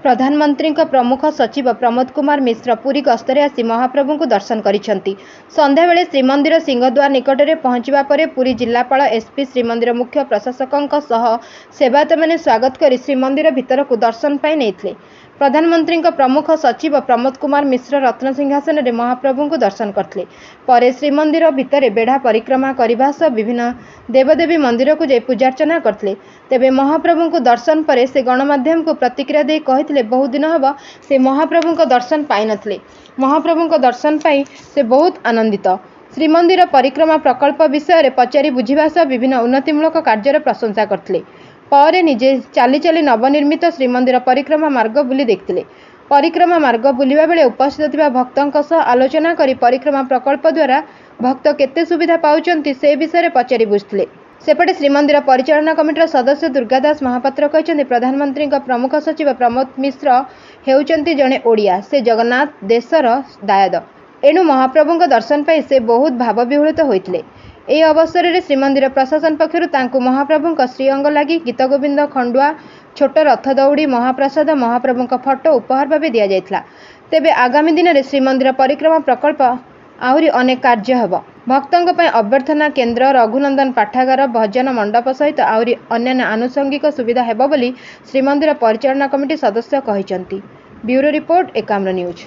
प्रधानमंत्री प्रमुख सचिव प्रमोद कुमार मिश्र पुरी गस्तर आसी महाप्रभु को दर्शन करिसेंती। संध्या बेले श्रीमंदिर सिंहद्वार निकट में पहुंचवा पर पुरी जिलापाल एसपी श्रीमंदिर मुख्य प्रशासकों सह सेवायत मैंने स्वागत कर श्रीमंदिर भितर को दर्शन पाई नहीं। प्रधानमंत्री प्रमुख सचिव प्रमोद कुमार मिश्र रत्न सिंहासन में महाप्रभु को दर्शन करते। पर श्रीमंदिर भितर बेढ़ा परिक्रमा करने सह विभिन्न देवदेवी मंदिर को जाई पूजार्चना करते। तेबे महाप्रभु को दर्शन पर से गणमाध्यम को प्रतिक्रिया दे कहते बहुत दिन हम से महाप्रभु को दर्शन पाई नथिले। महाप्रभु को दर्शन पाई से बहुत आनंदित। श्रीमंदिर परिक्रमा प्रकल्प विषय में पचारि बुझिबा सह विभिन्न उन्नतिमूलक कार्यर प्रशंसा करते। पर निजे चाली चाली नवनिर्मित श्रीमंदिर परिक्रमा मार्ग बुली देखते। परिक्रमा मार्ग बुलिबा बेले उपस्थित थिबा भक्तों सह आलोचना करी परिक्रमा प्रकल्प द्वारा भक्त केते सुविधा पाउचंती से विषय में पचारि बुझते। सेपटे श्रीमंदिर परिचालना कमिटीर सदस्य दुर्गादास महापात्र कहते प्रधानमंत्री प्रमुख सचिव प्रमोद मिश्र हेउचंती जड़े ओडिया, से जगन्नाथ देशर दायाद। एणु महाप्रभु दर्शन पाई से बहुत भावविह्वलित होते। यह अवसर में श्रीमंदिर प्रशासन पक्षर तांकु महाप्रभु श्रीअंग लगी गीत गोविंद खंडुआ छोट रथ दौड़ी महाप्रसाद महाप्रभु फोटो उपहार भाव दि जाइथिला। तेबे आगामी दिन में श्रीमंदिर परिक्रमा प्रकल्प आहरी अनेक कार्य हेब। भक्तों पर अभ्यर्थना केन्द्र, रघुनंदन पाठागार, भजन मंडप सहित आहरी अन्य आनुषंगिक सुविधा हेब बोली श्रीमंदिर परिचालना कमिटी सदस्य कहिसंती। Bureau report Ekamra news.